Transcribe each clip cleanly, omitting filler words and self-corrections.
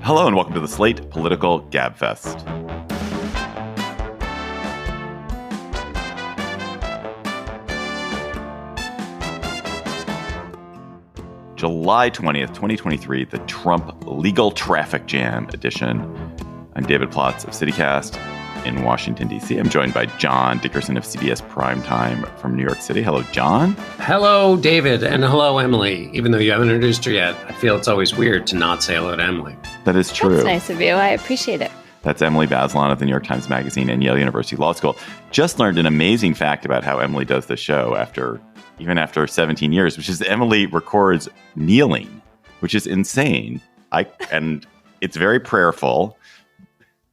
Hello and welcome to the Slate Political Gabfest. July 20th, 2023, the Trump Legal Traffic Jam edition. I'm David Plotz of CityCast in Washington, D.C. I'm joined by John Dickerson of CBS Primetime from New York City. Hello, John. Hello, David, and hello, Emily. Even though you haven't introduced her yet, I feel it's always weird to not say hello to Emily. That is true. That's nice of you. I appreciate it. That's Emily Bazelon of the New York Times Magazine and Yale University Law School. Just learned an amazing fact about how Emily does the show after 17 years, which is Emily records kneeling, which is insane. And it's very prayerful,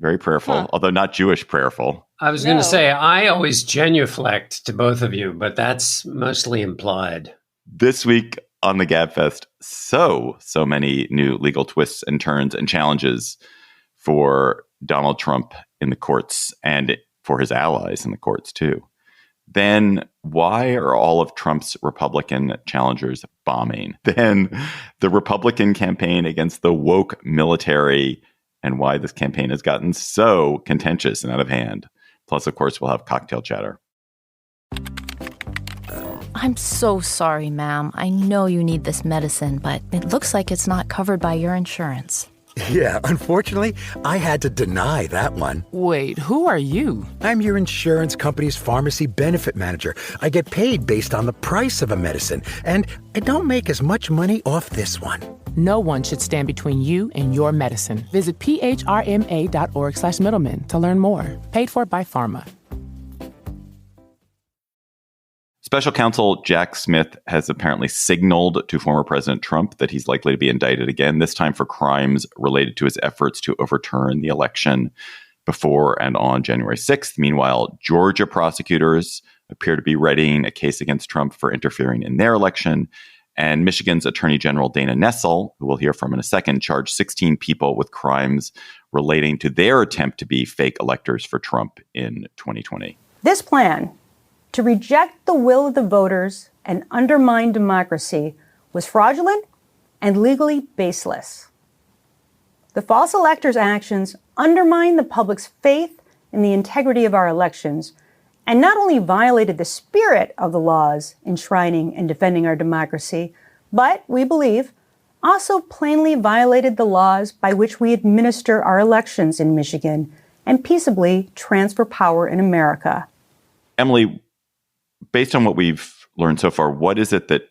although not Jewish prayerful. I was going to say, I always genuflect to both of you, but that's mostly implied. This week on the Gabfest, so many new legal twists and turns and challenges for Donald Trump in the courts and for his allies in the courts, too. Then why are all of Trump's Republican challengers bombing? Then the Republican campaign against the woke military and why this campaign has gotten so contentious and out of hand. Plus, of course, we'll have cocktail chatter. I'm so sorry, ma'am. I know you need this medicine, but it looks like it's not covered by your insurance. Yeah, unfortunately, I had to deny that one. Wait, who are you? I'm your insurance company's pharmacy benefit manager. I get paid based on the price of a medicine, and I don't make as much money off this one. No one should stand between you and your medicine. Visit phrma.org/middleman to learn more. Paid for by Pharma. Special counsel Jack Smith has apparently signaled to former President Trump that he's likely to be indicted again, this time for crimes related to his efforts to overturn the election before and on January 6th. Meanwhile, Georgia prosecutors appear to be readying a case against Trump for interfering in their election. And Michigan's Attorney General Dana Nessel, who we'll hear from in a second, charged 16 people with crimes relating to their attempt to be fake electors for Trump in 2020. This plan to reject the will of the voters and undermine democracy was fraudulent and legally baseless. The false electors' actions undermined the public's faith in the integrity of our elections and not only violated the spirit of the laws enshrining and defending our democracy, but, we believe, also plainly violated the laws by which we administer our elections in Michigan and peaceably transfer power in America. Emily, based on what we've learned so far, what is it that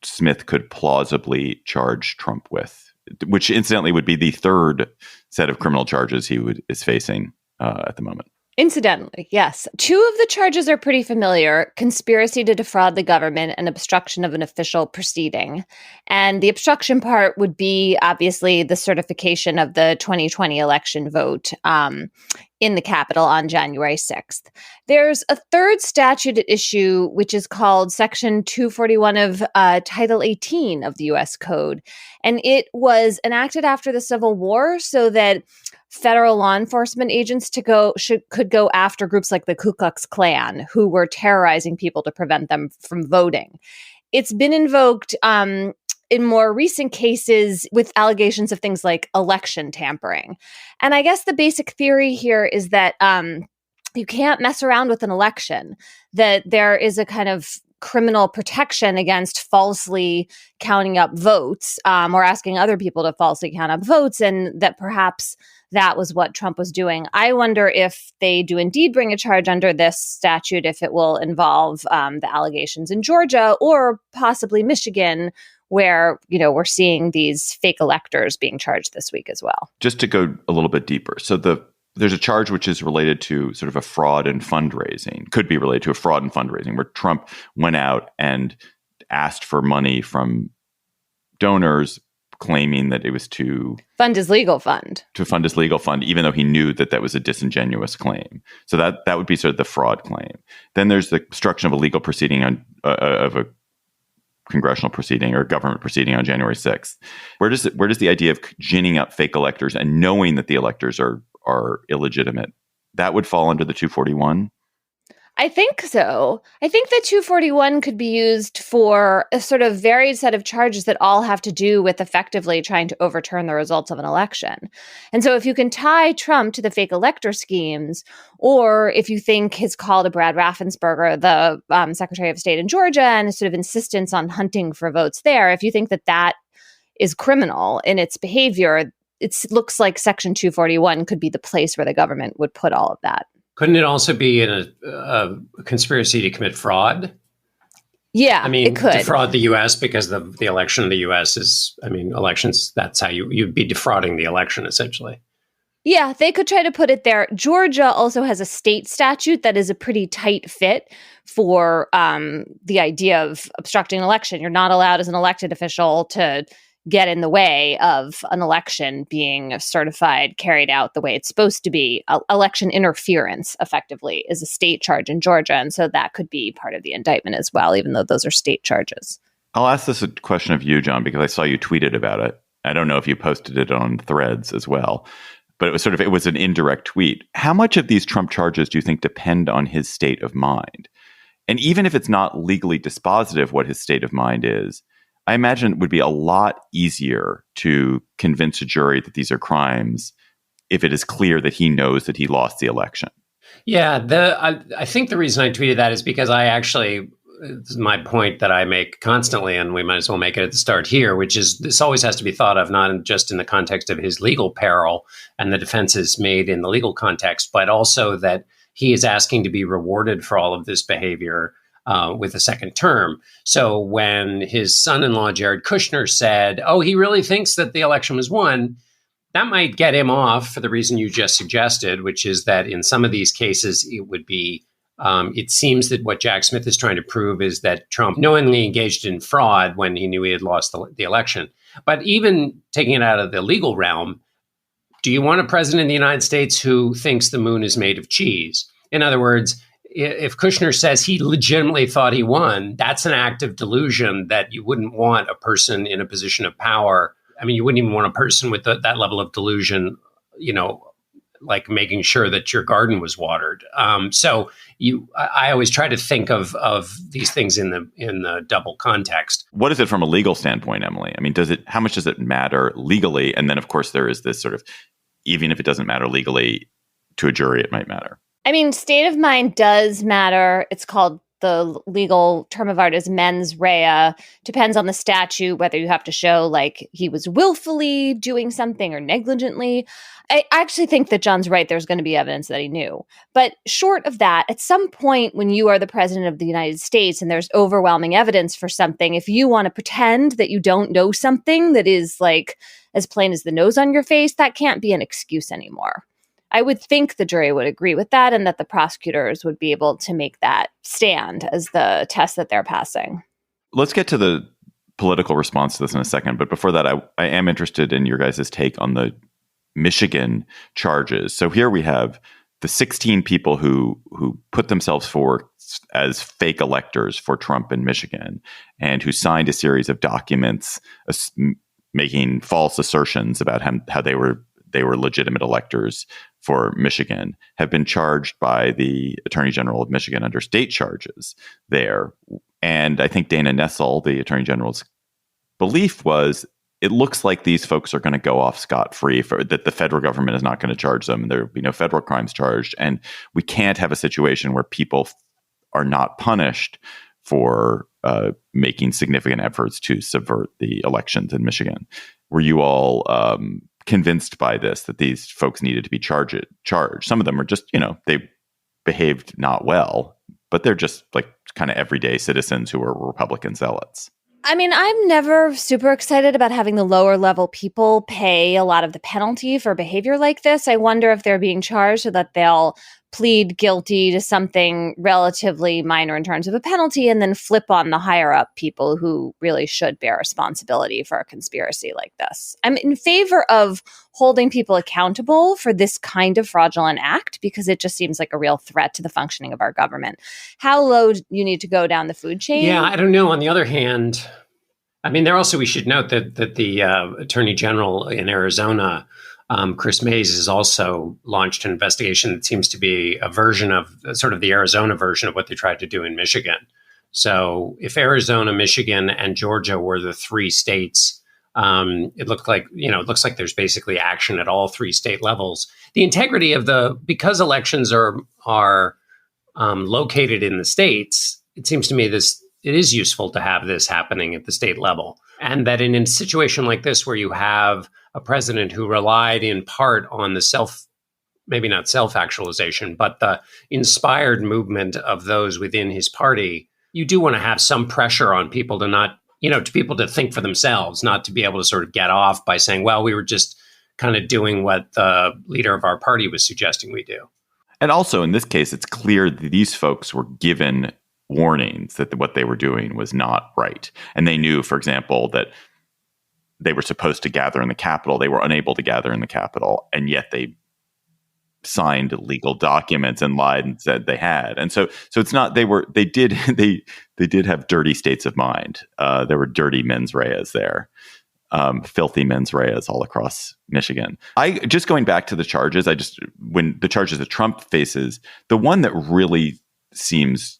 Smith could plausibly charge Trump with? Which, incidentally, would be the third set of criminal charges he is facing at the moment. Incidentally, yes. Two of the charges are pretty familiar: conspiracy to defraud the government and obstruction of an official proceeding. And the obstruction part would be, obviously, the certification of the 2020 election vote in the Capitol on January 6th. There's a third statute at issue, which is called Section 241 of Title 18 of the U.S. Code. And it was enacted after the Civil War so that federal law enforcement agents could go after groups like the Ku Klux Klan, who were terrorizing people to prevent them from voting. It's been invoked in more recent cases with allegations of things like election tampering. And I guess the basic theory here is that you can't mess around with an election, that there is a kind of criminal protection against falsely counting up votes or asking other people to falsely count up votes, and that perhaps that was what Trump was doing. I wonder if they do indeed bring a charge under this statute, if it will involve the allegations in Georgia or possibly Michigan, where, you know, we're seeing these fake electors being charged this week as well. Just to go a little bit deeper. So there's a charge which is related to sort of a fraud in fundraising, could be related to a fraud in fundraising, where Trump went out and asked for money from donors, claiming that it was to fund his legal fund. To fund his legal fund, even though he knew that that was a disingenuous claim. So that would be sort of the fraud claim. Then there's the obstruction of a legal proceeding of a congressional proceeding or government proceeding on January 6th. Where does the idea of ginning up fake electors and knowing that the electors are illegitimate, that would fall under the 241? I think so. I think that 241 could be used for a sort of varied set of charges that all have to do with effectively trying to overturn the results of an election. And so if you can tie Trump to the fake elector schemes, or if you think his call to Brad Raffensperger, the Secretary of State in Georgia, and his sort of insistence on hunting for votes there, if you think that that is criminal in its behavior, it looks like Section 241 could be the place where the government would put all of that. Couldn't it also be in a conspiracy to commit fraud? Yeah, I mean, it could. Defraud the U.S. because the election in the U.S. is, elections, that's how you'd be defrauding the election, essentially. Yeah, they could try to put it there. Georgia also has a state statute that is a pretty tight fit for the idea of obstructing an election. You're not allowed as an elected official to get in the way of an election being certified, carried out the way it's supposed to be. Election interference, effectively, is a state charge in Georgia. And so that could be part of the indictment as well, even though those are state charges. I'll ask this a question of you, John, because I saw you tweeted about it. I don't know if you posted it on Threads as well, but it was an indirect tweet. How much of these Trump charges do you think depend on his state of mind? And even if it's not legally dispositive what his state of mind is, I imagine it would be a lot easier to convince a jury that these are crimes if it is clear that he knows that he lost the election. Yeah, I think the reason I tweeted that is because this is my point that I make constantly, and we might as well make it at the start here, which is this always has to be thought of not just in the context of his legal peril and the defenses made in the legal context, but also that he is asking to be rewarded for all of this behavior with a second term. So when his son-in-law, Jared Kushner, said, he really thinks that the election was won, that might get him off for the reason you just suggested, which is that in some of these cases, it would be, it seems that what Jack Smith is trying to prove is that Trump knowingly engaged in fraud when he knew he had lost the election. But even taking it out of the legal realm, do you want a president in the United States who thinks the moon is made of cheese? In other words, if Kushner says he legitimately thought he won, that's an act of delusion that you wouldn't want a person in a position of power. I mean, you wouldn't even want a person with that level of delusion, like making sure that your garden was watered. I always try to think of these things in the double context. What is it from a legal standpoint, Emily? I mean, how much does it matter legally? And then, of course, there is this sort of, even if it doesn't matter legally, to a jury, it might matter. I mean, state of mind does matter. It's called, the legal term of art is mens rea. Depends on the statute, whether you have to show like he was willfully doing something or negligently. I actually think that John's right. There's going to be evidence that he knew. But short of that, at some point when you are the president of the United States and there's overwhelming evidence for something, if you want to pretend that you don't know something that is like as plain as the nose on your face, that can't be an excuse anymore. I would think the jury would agree with that and that the prosecutors would be able to make that stand as the test that they're passing. Let's get to the political response to this in a second. But before that, I am interested in your guys' take on the Michigan charges. So here we have the 16 people who put themselves forward as fake electors for Trump in Michigan and who signed a series of documents making false assertions about how they were legitimate electors for Michigan, have been charged by the Attorney General of Michigan under state charges there. And I think Dana Nessel, the Attorney General's belief was, it looks like these folks are going to go off scot-free, that the federal government is not going to charge them, and there will be no federal crimes charged. And we can't have a situation where people are not punished for making significant efforts to subvert the elections in Michigan. Were you all convinced by this, that these folks needed to be charged? Some of them are just, they behaved not well, but they're just like kind of everyday citizens who are Republican zealots. I mean, I'm never super excited about having the lower level people pay a lot of the penalty for behavior like this. I wonder if they're being charged so that they'll plead guilty to something relatively minor in terms of a penalty and then flip on the higher up people who really should bear responsibility for a conspiracy like this. I'm in favor of holding people accountable for this kind of fraudulent act because it just seems like a real threat to the functioning of our government. How low you need to go down the food chain? Yeah, I don't know. On the other hand, I mean, we should note that the Attorney General in Arizona Chris Mays has also launched an investigation that seems to be a version of sort of the Arizona version of what they tried to do in Michigan. So if Arizona, Michigan, and Georgia were the three states, it looks like there's basically action at all three state levels. The integrity of because elections are located in the states, it seems to me it is useful to have this happening at the state level. And that in a situation like this, where you have a president who relied in part on the maybe not self-actualization, but the inspired movement of those within his party, you do want to have some pressure on people to people to think for themselves, not to be able to sort of get off by saying, well, we were just kind of doing what the leader of our party was suggesting we do. And also in this case, it's clear that these folks were given warnings that what they were doing was not right. And they knew, for example, that they were supposed to gather in the Capitol. They were unable to gather in the Capitol, and yet they signed legal documents and lied and said they had. And so it's not, they did have dirty states of mind. There were dirty mens reas there, filthy mens reas all across Michigan. Just going back to the charges, when the charges that Trump faces, the one that really seems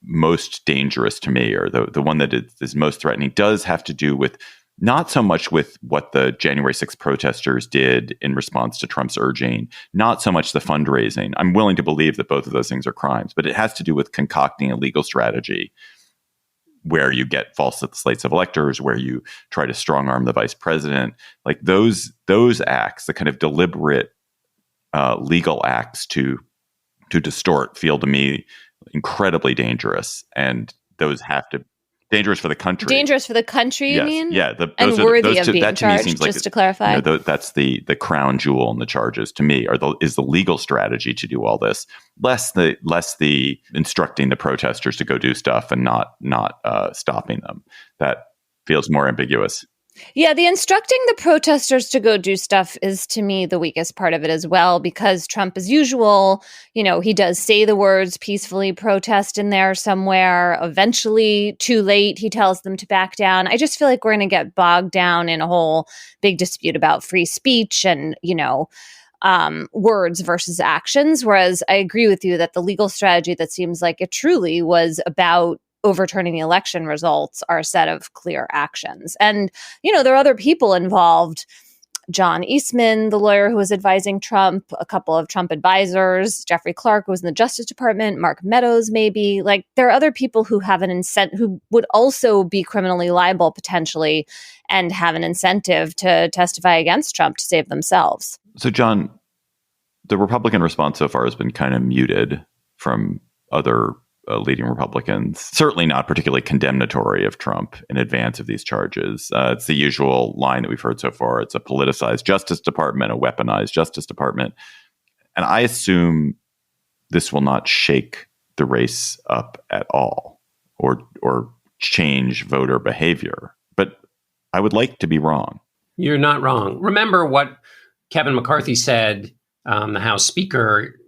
most dangerous to me, or the one that is most threatening, does have to do with not so much with what the January 6th protesters did in response to Trump's urging, not so much the fundraising. I'm willing to believe that both of those things are crimes, but it has to do with concocting a legal strategy where you get false slates of electors, where you try to strong arm the vice president. Like those acts, the kind of deliberate legal acts to distort, feel to me incredibly dangerous, and those have to dangerous for the country. Dangerous for the country, you mean? Yeah, and worthy of being charged. Just to clarify, that's the crown jewel in the charges to me. Is the legal strategy to do all this, less the instructing the protesters to go do stuff and not stopping them. That feels more ambiguous. Yeah, the instructing the protesters to go do stuff is, to me, the weakest part of it as well, because Trump, as usual, he does say the words peacefully protest in there somewhere. Eventually, too late, he tells them to back down. I just feel like we're going to get bogged down in a whole big dispute about free speech and, words versus actions. Whereas I agree with you that the legal strategy that seems like it truly was about overturning the election results are a set of clear actions. And, there are other people involved. John Eastman, the lawyer who was advising Trump, a couple of Trump advisors, Jeffrey Clark, who was in the Justice Department, Mark Meadows, maybe. Like, there are other people who have an incentive, who would also be criminally liable potentially, and have an incentive to testify against Trump to save themselves. So, John, the Republican response so far has been kind of muted from other leading Republicans, certainly not particularly condemnatory of Trump in advance of these charges. It's the usual line that we've heard so far. It's a politicized Justice Department, a weaponized Justice Department. And I assume this will not shake the race up at all or change voter behavior. But I would like to be wrong. You're not wrong. Remember what Kevin McCarthy said, the House Speaker,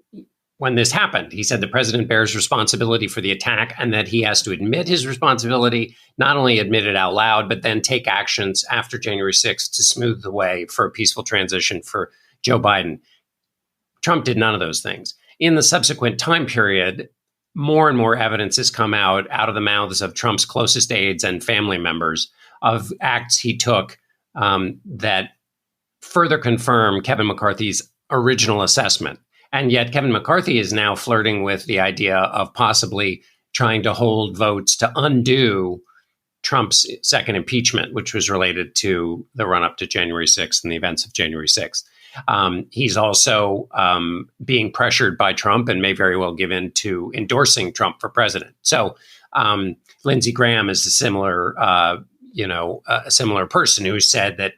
when this happened. He said the president bears responsibility for the attack and that he has to admit his responsibility, not only admit it out loud, but then take actions after January 6th to smooth the way for a peaceful transition for Joe Biden. Trump did none of those things. In the subsequent time period, more and more evidence has come out of the mouths of Trump's closest aides and family members of acts he took that further confirm Kevin McCarthy's original assessment. And yet Kevin McCarthy is now flirting with the idea of possibly trying to hold votes to undo Trump's second impeachment, which was related to the run-up to January 6th and the events of January 6th. He's also being pressured by Trump and may very well give in to endorsing Trump for president. So Lindsey Graham is a similar person who said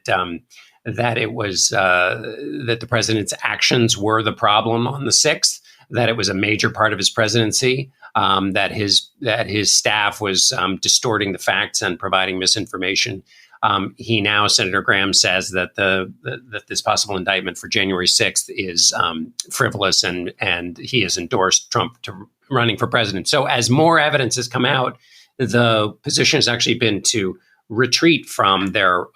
that it was that the president's actions were the problem on the 6th, that it was a major part of his presidency, that his staff was distorting the facts and providing misinformation. Senator Graham says that that this possible indictment for January 6th is frivolous, and he has endorsed Trump to running for president. So as more evidence has come out, the position has actually been to retreat from their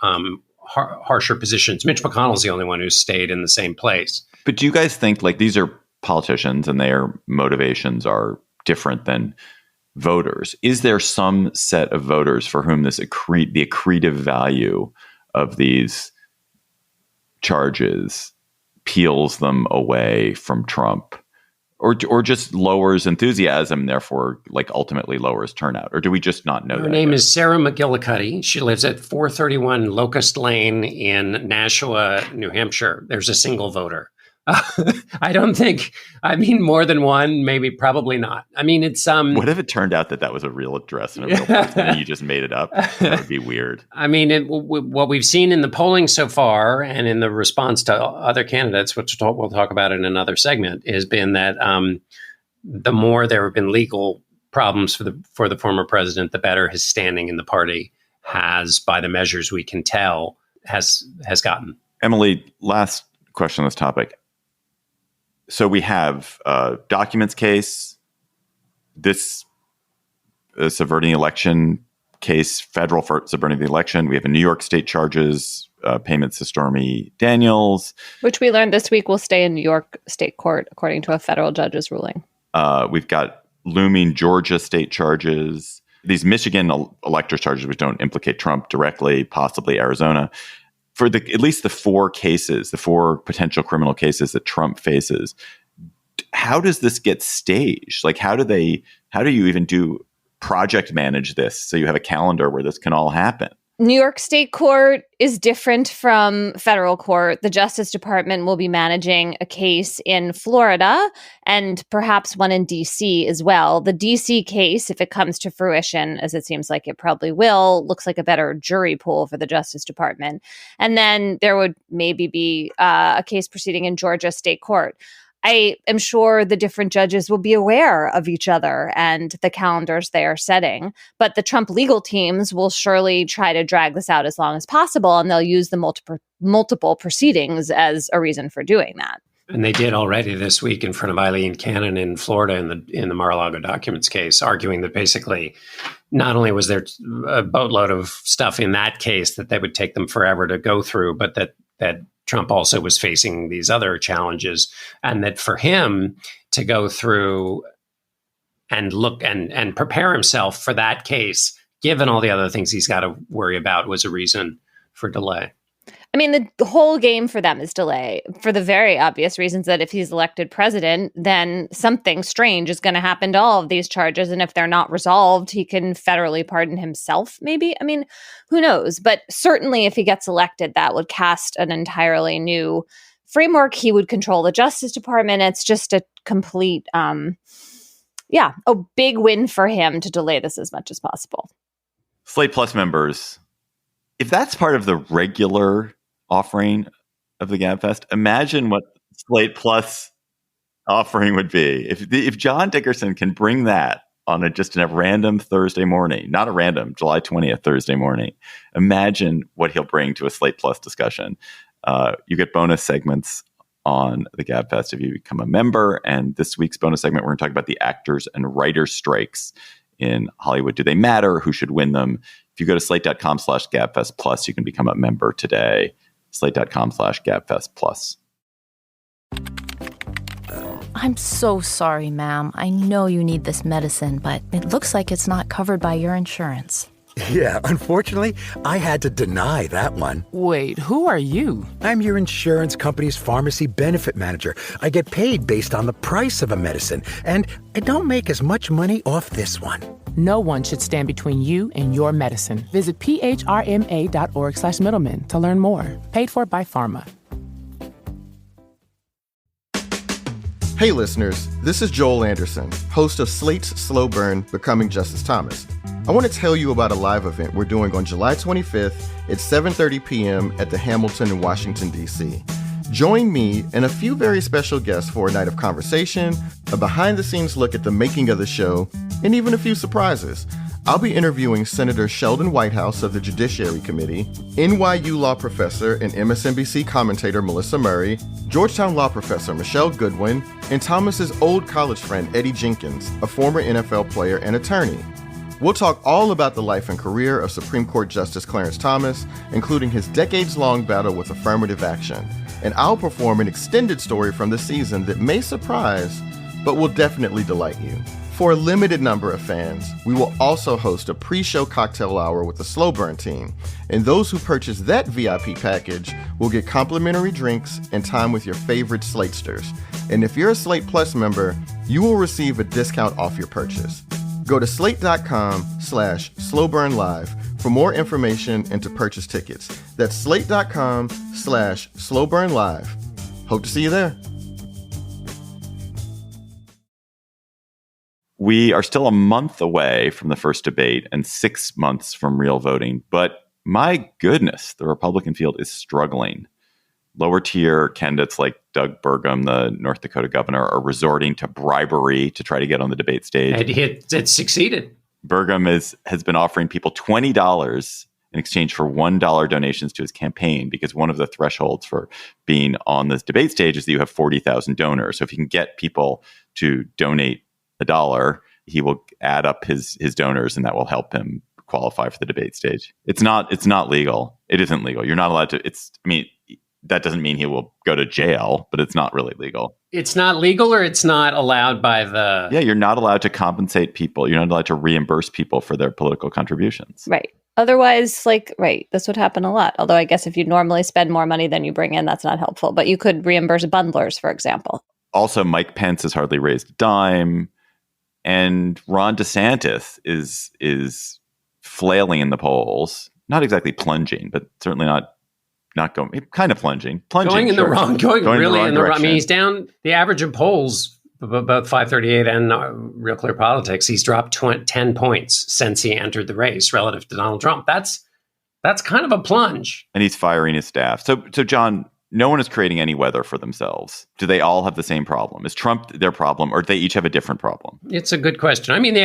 harsher positions. Mitch McConnell's the only one who's stayed in the same place. But do you guys think these are politicians and their motivations are different than voters? Is there some set of voters for whom the accretive value of these charges peels them away from Trump, or just lowers enthusiasm, therefore ultimately lowers turnout? Or do we just not know that? Her name is Sarah McGillicuddy. She lives at 431 Locust Lane in Nashua, New Hampshire. There's a single voter. I don't think, more than one, probably not. It's what if it turned out that was a real address and a real person and you just made it up? That would be weird. What we've seen in the polling so far and in the response to other candidates, which we'll talk about in another segment, has been that the more there have been legal problems for the former president, the better his standing in the party has, by the measures we can tell, has gotten. Emily, last question on this topic. So we have documents case, this subverting the election case, federal for subverting the election. We have a New York state charges, payments to Stormy Daniels. Which we learned this week will stay in New York state court, according to a federal judge's ruling. We've got looming Georgia state charges, these Michigan electors charges, which don't implicate Trump directly, possibly Arizona. For at least the four potential criminal cases that Trump faces, how does this get staged? How do you even project manage this so you have a calendar where this can all happen? New York State Court is different from federal court. The Justice Department will be managing a case in Florida and perhaps one in D.C. as well. The D.C. case, if it comes to fruition, as it seems like it probably will, looks like a better jury pool for the Justice Department. And then there would maybe be a case proceeding in Georgia State Court. I am sure the different judges will be aware of each other and the calendars they are setting, but the Trump legal teams will surely try to drag this out as long as possible, and they'll use the multiple proceedings as a reason for doing that. And they did already this week in front of Eileen Cannon in Florida in the Mar-a-Lago documents case, arguing that basically not only was there a boatload of stuff in that case that they would take them forever to go through, but that Trump also was facing these other challenges, and that for him to go through and look and prepare himself for that case, given all the other things he's got to worry about, was a reason for delay. The whole game for them is delay, for the very obvious reasons that if he's elected president, then something strange is going to happen to all of these charges. And if they're not resolved, he can federally pardon himself, maybe. Who knows? But certainly if he gets elected, that would cast an entirely new framework. He would control the Justice Department. It's just a complete, a big win for him to delay this as much as possible. Slate Plus members, if that's part of the regular offering of the Gabfest, imagine what Slate Plus offering would be. If John Dickerson can bring that on just a random Thursday morning, not a random July 20th Thursday morning, imagine what he'll bring to a Slate Plus discussion. You get bonus segments on the Gabfest if you become a member. And this week's bonus segment, we're going to talk about the actors and writers strikes in Hollywood. Do they matter? Who should win them? If you go to slate.com/Gabfest Plus, you can become a member today. Slate.com/Gabfest Plus. I'm so sorry, ma'am. I know you need this medicine, but it looks like it's not covered by your insurance. Yeah, unfortunately, I had to deny that one. Wait, who are you? I'm your insurance company's pharmacy benefit manager. I get paid based on the price of a medicine, and I don't make as much money off this one. No one should stand between you and your medicine. Visit phrma.org/middleman to learn more. Paid for by Pharma. Hey listeners, this is Joel Anderson, host of Slate's Slow Burn, Becoming Justice Thomas. I want to tell you about a live event we're doing on July 25th at 7:30 p.m. at the Hamilton in Washington, D.C. Join me and a few very special guests for a night of conversation, a behind-the-scenes look at the making of the show, and even a few surprises. I'll be interviewing Senator Sheldon Whitehouse of the Judiciary Committee, NYU law professor and MSNBC commentator Melissa Murray, Georgetown law professor Michelle Goodwin, and Thomas's old college friend Eddie Jenkins, a former NFL player and attorney. We'll talk all about the life and career of Supreme Court Justice Clarence Thomas, including his decades-long battle with affirmative action. And I'll perform an extended story from the season that may surprise, but will definitely delight you. For a limited number of fans, we will also host a pre-show cocktail hour with the Slow Burn team. And those who purchase that VIP package will get complimentary drinks and time with your favorite Slatesters. And if you're a Slate Plus member, you will receive a discount off your purchase. Go to slate.com/slowburnlive for more information and to purchase tickets. That's slate.com/slowburnlive. Hope to see you there. We are still a month away from the first debate and 6 months from real voting. But my goodness, the Republican field is struggling. Lower tier candidates like Doug Burgum, the North Dakota governor, are resorting to bribery to try to get on the debate stage. And it succeeded. Burgum has been offering people $20 in exchange for $1 donations to his campaign, because one of the thresholds for being on this debate stage is that you have 40,000 donors. So if you can get people to donate $1, he will add up his donors, and that will help him qualify for the debate stage. It's not legal. It isn't legal. You're not allowed to. That doesn't mean he will go to jail, but it's not really legal. It's not legal, or it's not allowed by the... Yeah, you're not allowed to compensate people. You're not allowed to reimburse people for their political contributions. Right. Otherwise, this would happen a lot. Although I guess if you normally spend more money than you bring in, that's not helpful. But you could reimburse bundlers, for example. Also, Mike Pence has hardly raised a dime. And Ron DeSantis is flailing in the polls. Not exactly plunging, but certainly not going, kind of plunging really in the wrong direction. I mean, he's down the average of polls, both FiveThirtyEight and Real Clear Politics. He's dropped 10 points since he entered the race relative to Donald Trump. That's kind of a plunge. And he's firing his staff. So John, no one is creating any weather for themselves. Do they all have the same problem? Is Trump their problem, or do they each have a different problem? It's a good question. I mean,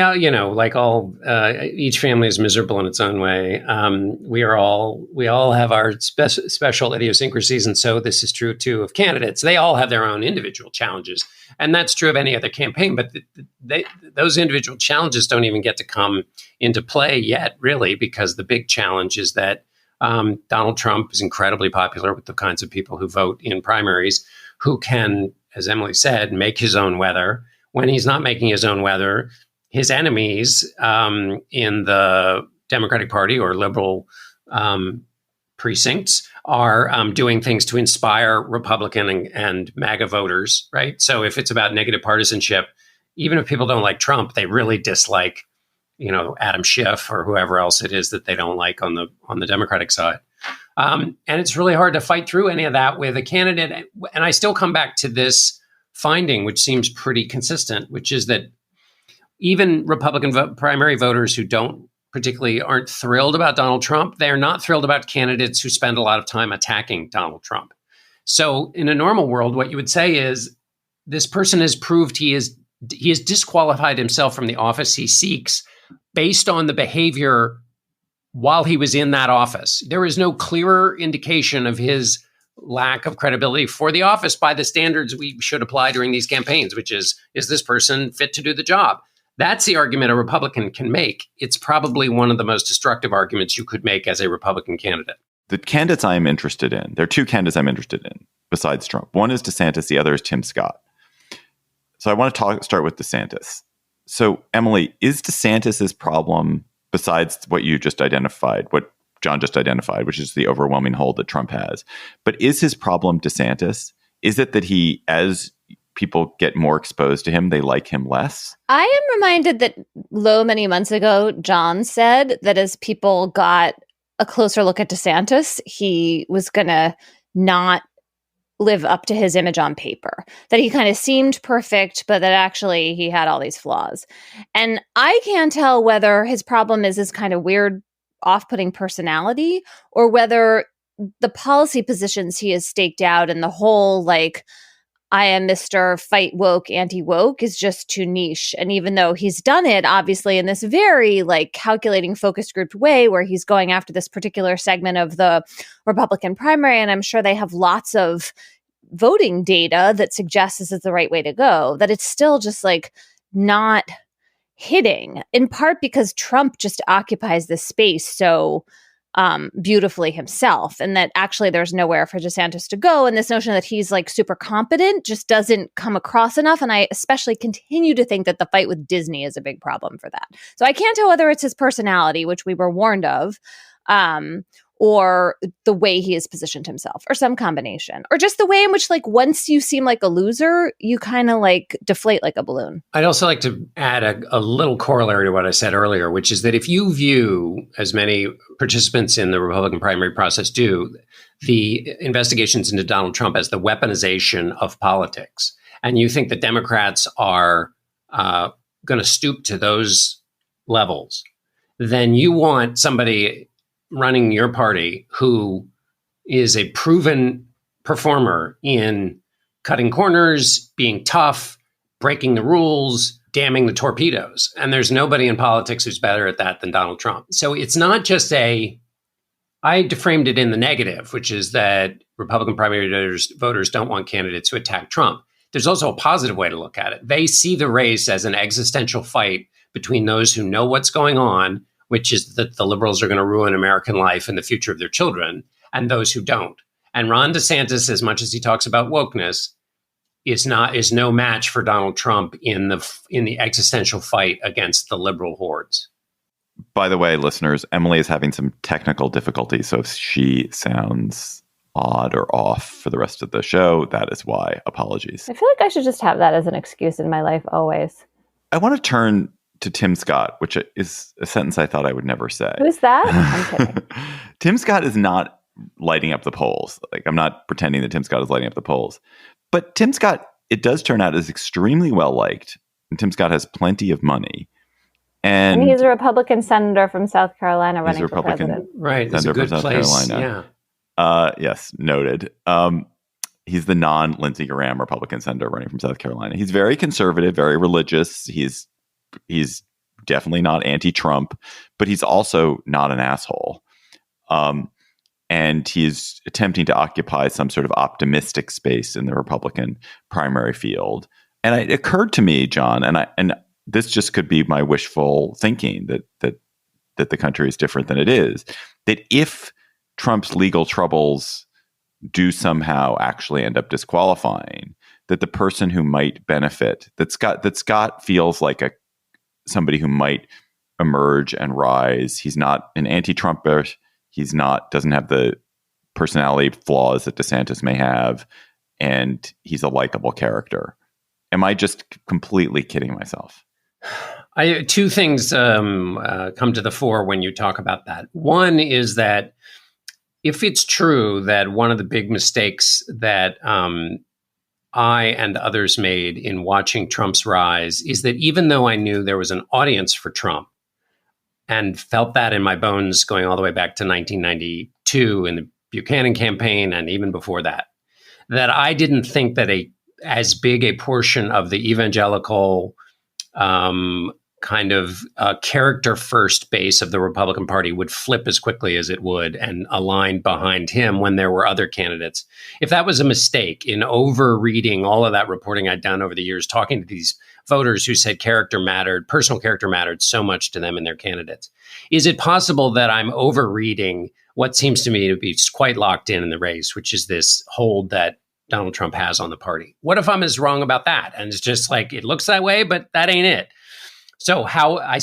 each family is miserable in its own way. We all have our special idiosyncrasies, and so this is true too of candidates. They all have their own individual challenges, and that's true of any other campaign. But those individual challenges don't even get to come into play yet, really, because the big challenge is that Donald Trump is incredibly popular with the kinds of people who vote in primaries, who can, as Emily said, make his own weather. When he's not making his own weather, his enemies in the Democratic Party or liberal precincts are doing things to inspire Republican and MAGA voters, right? So if it's about negative partisanship, even if people don't like Trump, they really dislike Adam Schiff or whoever else it is that they don't like on the Democratic side. And it's really hard to fight through any of that with a candidate. And I still come back to this finding, which seems pretty consistent, which is that even Republican primary voters who aren't thrilled about Donald Trump, they're not thrilled about candidates who spend a lot of time attacking Donald Trump. So in a normal world, what you would say is this person has proved he has disqualified himself from the office he seeks based on the behavior while he was in that office. There is no clearer indication of his lack of credibility for the office by the standards we should apply during these campaigns, which is this person fit to do the job? That's the argument a Republican can make. It's probably one of the most destructive arguments you could make as a Republican candidate. The candidates I'm interested in, there are two candidates I'm interested in besides Trump. One is DeSantis, the other is Tim Scott. So I want to start with DeSantis. So, Emily, is DeSantis's problem, besides what you just identified, what John just identified, which is the overwhelming hold that Trump has, but is his problem DeSantis? Is it that he, as people get more exposed to him, they like him less? I am reminded that many months ago, John said that as people got a closer look at DeSantis, he was going to not live up to his image on paper, that he kind of seemed perfect, but that actually he had all these flaws. And I can't tell whether his problem is his kind of weird, off-putting personality, or whether the policy positions he has staked out and the whole, I am Mr. Fight Woke, anti-woke is just too niche. And even though he's done it, obviously, in this very calculating focus grouped way where he's going after this particular segment of the Republican primary, and I'm sure they have lots of voting data that suggests this is the right way to go, that it's still just not hitting, in part because Trump just occupies this space so beautifully himself, and that actually there's nowhere for DeSantis to go. And this notion that he's like super competent just doesn't come across enough. And I especially continue to think that the fight with Disney is a big problem for that. So I can't tell whether it's his personality, which we were warned of, or the way he has positioned himself, or some combination, or just the way in which, like, once you seem like a loser, you kind of like deflate like a balloon. I'd also like to add a little corollary to what I said earlier, which is that if you view, as many participants in the Republican primary process do, the investigations into Donald Trump as the weaponization of politics, and you think that Democrats are going to stoop to those levels, then you want somebody running your party who is a proven performer in cutting corners, being tough, breaking the rules, damning the torpedoes. And there's nobody in politics who's better at that than Donald Trump. So it's not just I framed it in the negative, which is that Republican primary voters don't want candidates who attack Trump. There's also a positive way to look at it. They see the race as an existential fight between those who know what's going on, which is that the liberals are going to ruin American life and the future of their children, and those who don't. And Ron DeSantis, as much as he talks about wokeness, is no match for Donald Trump in the existential fight against the liberal hordes. By the way, listeners, Emily is having some technical difficulties, so if she sounds odd or off for the rest of the show, that is why. Apologies. I feel like I should just have that as an excuse in my life always. I want to turn to Tim Scott, which is a sentence I thought I would never say. Who's that? I'm kidding. Tim Scott is not lighting up the polls. Like, I'm not pretending that Tim Scott is lighting up the polls. But Tim Scott, it does turn out, is extremely well liked. And Tim Scott has plenty of money. And he's a Republican senator from South Carolina running for president. Right. It's a good place. Yeah. Yes, noted. He's the non-Lindsey Graham Republican senator running from South Carolina. He's very conservative, very religious. He's definitely not anti-Trump, but he's also not an asshole. And he's attempting to occupy some sort of optimistic space in the Republican primary field. And it occurred to me, John, and this just could be my wishful thinking that the country is different than it is, that if Trump's legal troubles do somehow actually end up disqualifying, that the person who might benefit, that Scott feels like somebody who might emerge and rise. He's not an anti-Trumper. Doesn't have the personality flaws that DeSantis may have, and he's a likable character. Am I just completely kidding myself? Two things come to the fore when you talk about that. One is that if it's true that one of the big mistakes that I and others made in watching Trump's rise is that even though I knew there was an audience for Trump and felt that in my bones going all the way back to 1992 in the Buchanan campaign and even before that I didn't think that as big a portion of the evangelical kind of character first base of the Republican Party would flip as quickly as it would and align behind him when there were other candidates. If that was a mistake in over-reading all of that reporting I'd done over the years, talking to these voters who said personal character mattered so much to them and their candidates, is it possible that I'm over-reading what seems to me to be quite locked in the race, which is this hold that Donald Trump has on the party? What if I'm as wrong about that? And it's just like, it looks that way, but that ain't it. So I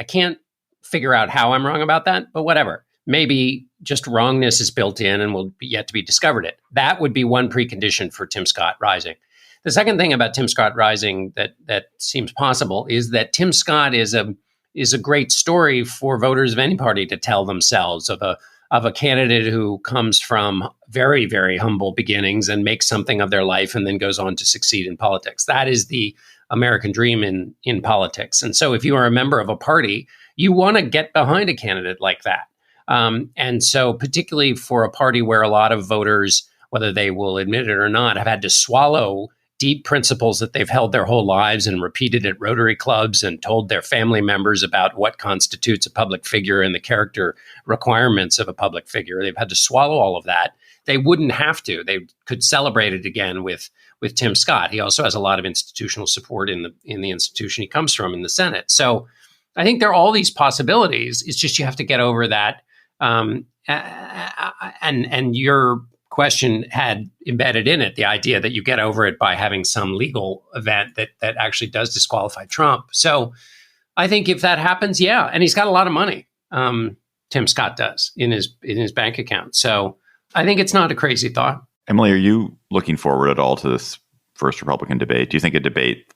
can't figure out how I'm wrong about that, but whatever. Maybe just wrongness is built in and will be yet to be discovered it. That would be one precondition for Tim Scott rising. The second thing about Tim Scott rising that seems possible is that Tim Scott is a great story for voters of any party to tell themselves of a candidate who comes from very, very humble beginnings and makes something of their life and then goes on to succeed in politics. That is the American dream in politics. And so if you are a member of a party, you want to get behind a candidate like that. And so particularly for a party where a lot of voters, whether they will admit it or not, have had to swallow deep principles that they've held their whole lives and repeated at Rotary clubs and told their family members about what constitutes a public figure and the character requirements of a public figure. They've had to swallow all of that. They wouldn't have to. They could celebrate it again with Tim Scott. He also has a lot of institutional support in the institution he comes from, in the Senate. So I think there are all these possibilities. It's just you have to get over that. And your question had embedded in it the idea that you get over it by having some legal event that actually does disqualify Trump. So I think if that happens, yeah, and he's got a lot of money. Tim Scott does in his bank account. So I think it's not a crazy thought. Emily, are you looking forward at all to this first Republican debate? Do you think a debate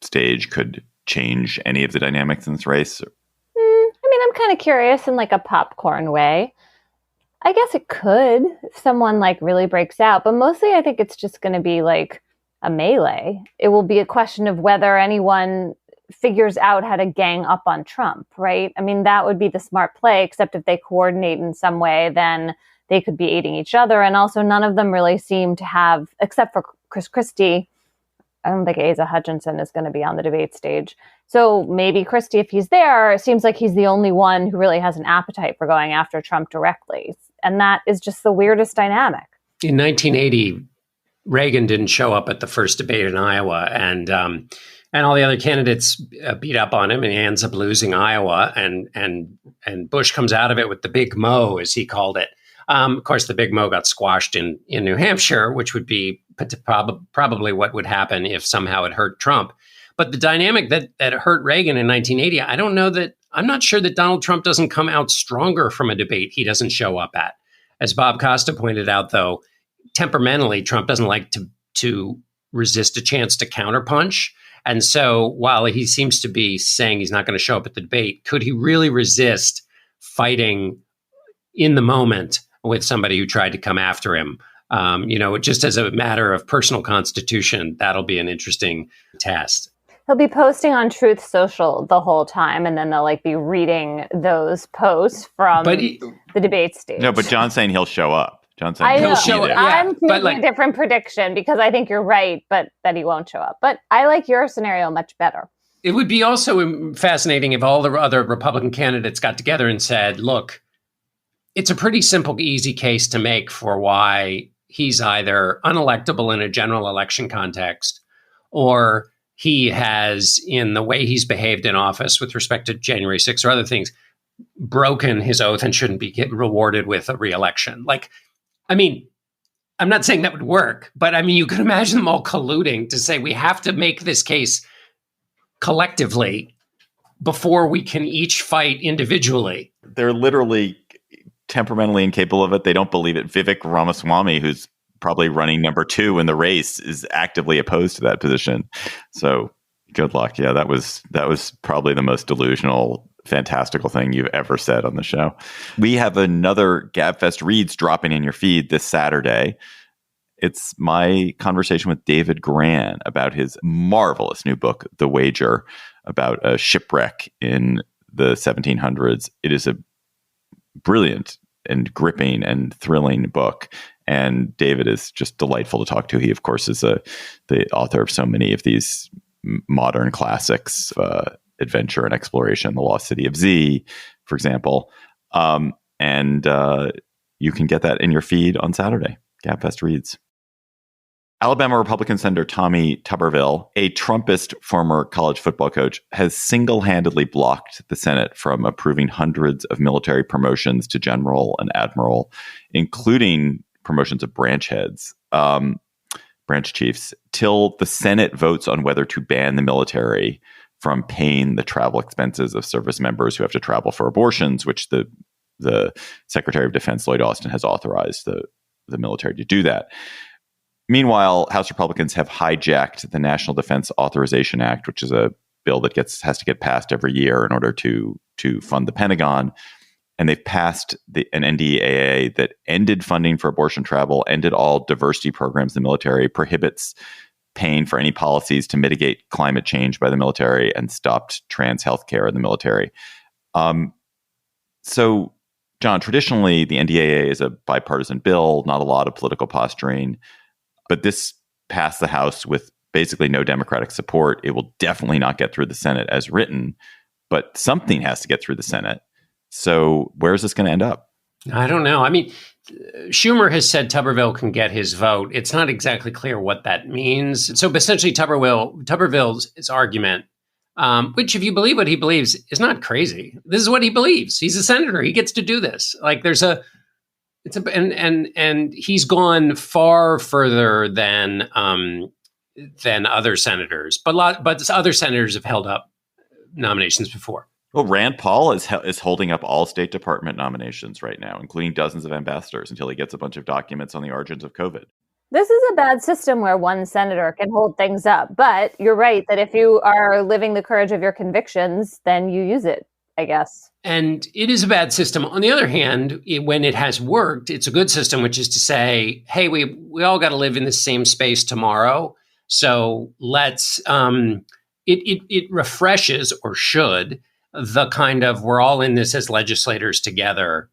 stage could change any of the dynamics in this race? I'm kind of curious in like a popcorn way. I guess it could if someone like really breaks out, but mostly I think it's just going to be like a melee. It will be a question of whether anyone figures out how to gang up on Trump, right? I mean, that would be the smart play, except if they coordinate in some way, then they could be aiding each other. And also none of them really seem to have, except for Chris Christie, I don't think Asa Hutchinson is going to be on the debate stage. So maybe Christie, if he's there, it seems like he's the only one who really has an appetite for going after Trump directly. And that is just the weirdest dynamic. In 1980, Reagan didn't show up at the first debate in Iowa, and all the other candidates beat up on him, and he ends up losing Iowa. And Bush comes out of it with the big mo, as he called it. Of course, the big mo got squashed in New Hampshire, which would be probably what would happen if somehow it hurt Trump. But the dynamic that hurt Reagan in 1980, I'm not sure that Donald Trump doesn't come out stronger from a debate he doesn't show up at. As Bob Costa pointed out, though, temperamentally, Trump doesn't like to resist a chance to counterpunch. And so while he seems to be saying he's not going to show up at the debate, could he really resist fighting in the moment with somebody who tried to come after him? Just as a matter of personal constitution, that'll be an interesting test. He'll be posting on Truth Social the whole time, and then they'll be reading those posts from the debate stage. No, but John's saying he'll show up. John's saying he'll show up. I'm making a different prediction because I think you're right, but that he won't show up. But I like your scenario much better. It would be also fascinating if all the other Republican candidates got together and said, look, it's a pretty simple, easy case to make for why he's either unelectable in a general election context, or he has, in the way he's behaved in office with respect to January 6th or other things, broken his oath and shouldn't be rewarded with a re-election. I'm not saying that would work, but you could imagine them all colluding to say we have to make this case collectively before we can each fight individually. They're literally temperamentally incapable of it. They don't believe it. Vivek Ramaswamy, who's probably running number 2 in the race, is actively opposed to that position. So good luck. Yeah, that was probably the most delusional, fantastical thing you've ever said on the show. We have another Gabfest Reads dropping in your feed this Saturday. It's my conversation with David Grann about his marvelous new book, The Wager, about a shipwreck in the 1700s. It is a brilliant and gripping and thrilling book. And David is just delightful to talk to. He, of course, is the author of so many of these modern classics, adventure and exploration, The Lost City of Z, for example. And you can get that in your feed on Saturday. Gabfest Reads. Alabama Republican Senator Tommy Tuberville, a Trumpist former college football coach, has single-handedly blocked the Senate from approving hundreds of military promotions to general and admiral, including promotions of branch heads, branch chiefs, till the Senate votes on whether to ban the military from paying the travel expenses of service members who have to travel for abortions, which the Secretary of Defense, Lloyd Austin, has authorized the military to do that. Meanwhile, House Republicans have hijacked the National Defense Authorization Act, which is a bill that has to get passed every year in order to fund the Pentagon. And they've passed an NDAA that ended funding for abortion travel, ended all diversity programs in the military, prohibits paying for any policies to mitigate climate change by the military, and stopped trans health care in the military. So, John, traditionally, the NDAA is a bipartisan bill, not a lot of political posturing. But this pass the House with basically no Democratic support. It will definitely not get through the Senate as written, but something has to get through the Senate. So where's this going to end up? I don't know. I mean, Schumer has said Tuberville can get his vote. It's not exactly clear what that means. So essentially, Tuberville's argument, which, if you believe what he believes, is not crazy. This is what he believes. He's a senator. He gets to do this. Like and he's gone far further than other senators, but other senators have held up nominations before. Well, Rand Paul is holding up all State Department nominations right now, including dozens of ambassadors, until he gets a bunch of documents on the origins of COVID. This is a bad system where one senator can hold things up. But you're right that if you are living the courage of your convictions, then you use it, I guess. And it is a bad system. On the other hand, when it has worked, it's a good system, which is to say, hey, we all got to live in the same space tomorrow. So let's, it refreshes, or should, the kind of we're all in this as legislators together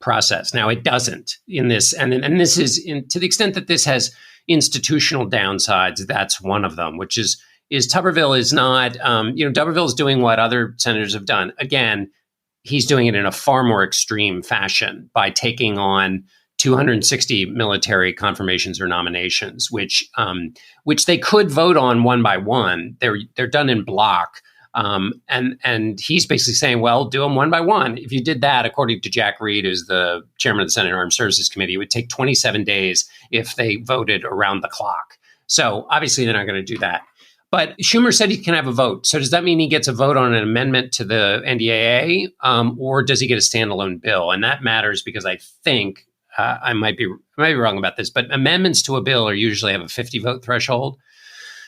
process. Now, it doesn't in this. And this is, to the extent that this has institutional downsides, that's one of them, which is Tuberville is not, Tuberville is doing what other senators have done. Again, he's doing it in a far more extreme fashion by taking on 260 military confirmations or nominations, which they could vote on one by one. They're done in block. And he's basically saying, well, do them one by one. If you did that, according to Jack Reed, who's the chairman of the Senate Armed Services Committee, it would take 27 days if they voted around the clock. So obviously they're not going to do that. But Schumer said he can have a vote. So does that mean he gets a vote on an amendment to the NDAA, or does he get a standalone bill? And that matters because I think I might be wrong about this, but amendments to a bill usually have a 50 vote threshold.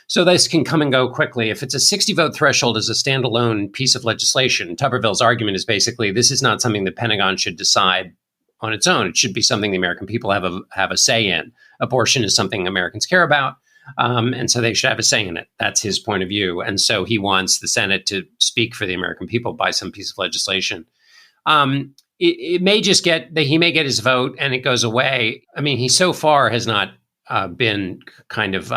So this can come and go quickly. If it's a 60 vote threshold as a standalone piece of legislation, Tuberville's argument is basically this is not something the Pentagon should decide on its own. It should be something the American people have a say in. Abortion is something Americans care about, and so they should have a say in it. That's his point of view. And so he wants the Senate to speak for the American people by some piece of legislation. It may just he may get his vote and it goes away. I mean, he so far has not been kind of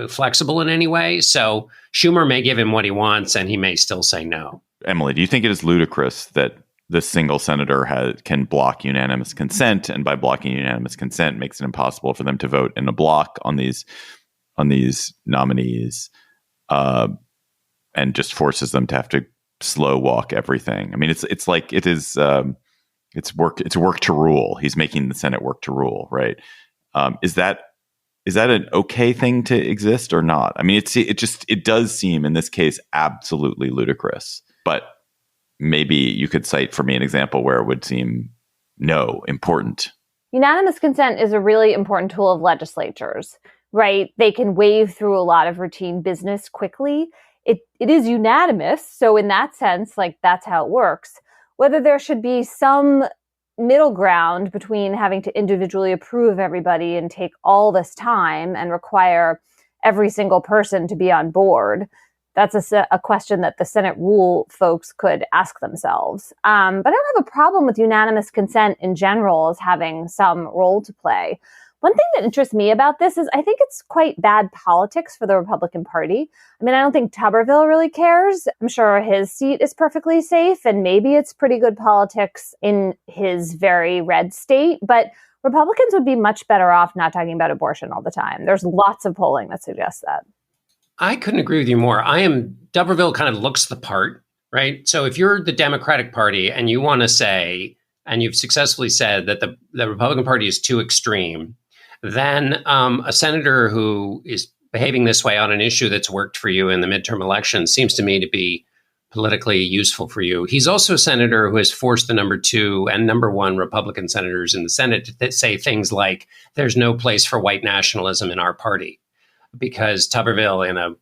flexible in any way. So Schumer may give him what he wants and he may still say no. Emily, do you think it is ludicrous that the single senator can block unanimous consent, and by blocking unanimous consent makes it impossible for them to vote in a block on these nominees, and just forces them to have to slow walk everything? I mean, it's like it is it's work to rule. He's making the Senate work to rule, right? Is that an okay thing to exist or not? I mean, it does seem in this case absolutely ludicrous. But maybe you could cite for me an example where it would seem important. Unanimous consent is a really important tool of legislatures, right? They can wave through a lot of routine business quickly. It is unanimous, so in that sense, like that's how it works. Whether there should be some middle ground between having to individually approve everybody and take all this time and require every single person to be on board, that's a question that the Senate rule folks could ask themselves. But I don't have a problem with unanimous consent in general as having some role to play. One thing that interests me about this is I think it's quite bad politics for the Republican Party. I mean, I don't think Tuberville really cares. I'm sure his seat is perfectly safe, and maybe it's pretty good politics in his very red state. But Republicans would be much better off not talking about abortion all the time. There's lots of polling that suggests that. I couldn't agree with you more. Tuberville kind of looks the part, right? So if you're the Democratic Party and you want to say, and you've successfully said that the Republican Party is too extreme, then a senator who is behaving this way on an issue that's worked for you in the midterm election seems to me to be politically useful for you. He's also a senator who has forced the number 2 and number 1 Republican senators in the Senate to say things like, there's no place for white nationalism in our party. Because Tuberville, in a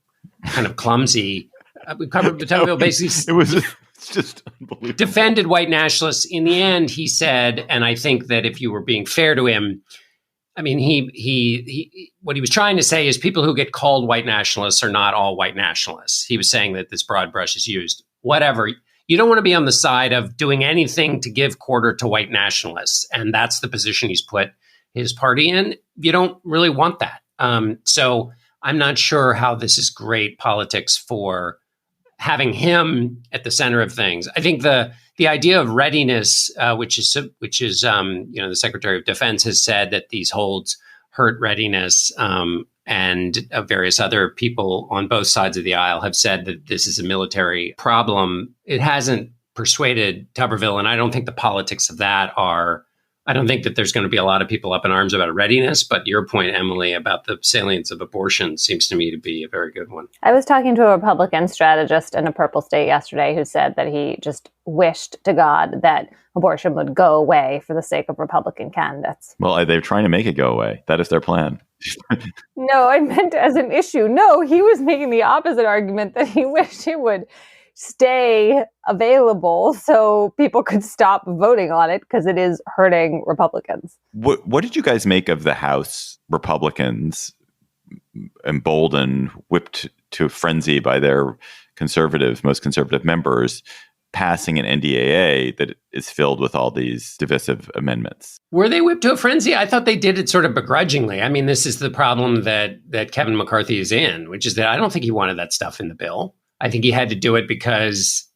kind of clumsy, Tuberville basically it's just unbelievable. Defended white nationalists. In the end, he said, and I think that if you were being fair to him, I mean, he what he was trying to say is people who get called white nationalists are not all white nationalists. He was saying that this broad brush is used. Whatever. You don't want to be on the side of doing anything to give quarter to white nationalists. And that's the position he's put his party in. You don't really want that. So I'm not sure how this is great politics for having him at the center of things. I think the idea of readiness, which is the Secretary of Defense has said that these holds hurt readiness, and various other people on both sides of the aisle have said that this is a military problem. It hasn't persuaded Tuberville, and I don't think the politics of that are. I don't think that there's going to be a lot of people up in arms about readiness, but your point, Emily, about the salience of abortion seems to me to be a very good one. I was talking to a Republican strategist in a purple state yesterday who said that he just wished to God that abortion would go away for the sake of Republican candidates. Well, they're trying to make it go away. That is their plan. No, I meant as an issue. No, he was making the opposite argument that he wished it would stay available so people could stop voting on it because it is hurting Republicans. What did you guys make of the House Republicans emboldened, whipped to frenzy by their most conservative members, passing an NDAA that is filled with all these divisive amendments? Were they whipped to a frenzy? I thought they did it sort of begrudgingly. I mean, this is the problem that Kevin McCarthy is in, which is that I don't think he wanted that stuff in the bill. I think he had to do it because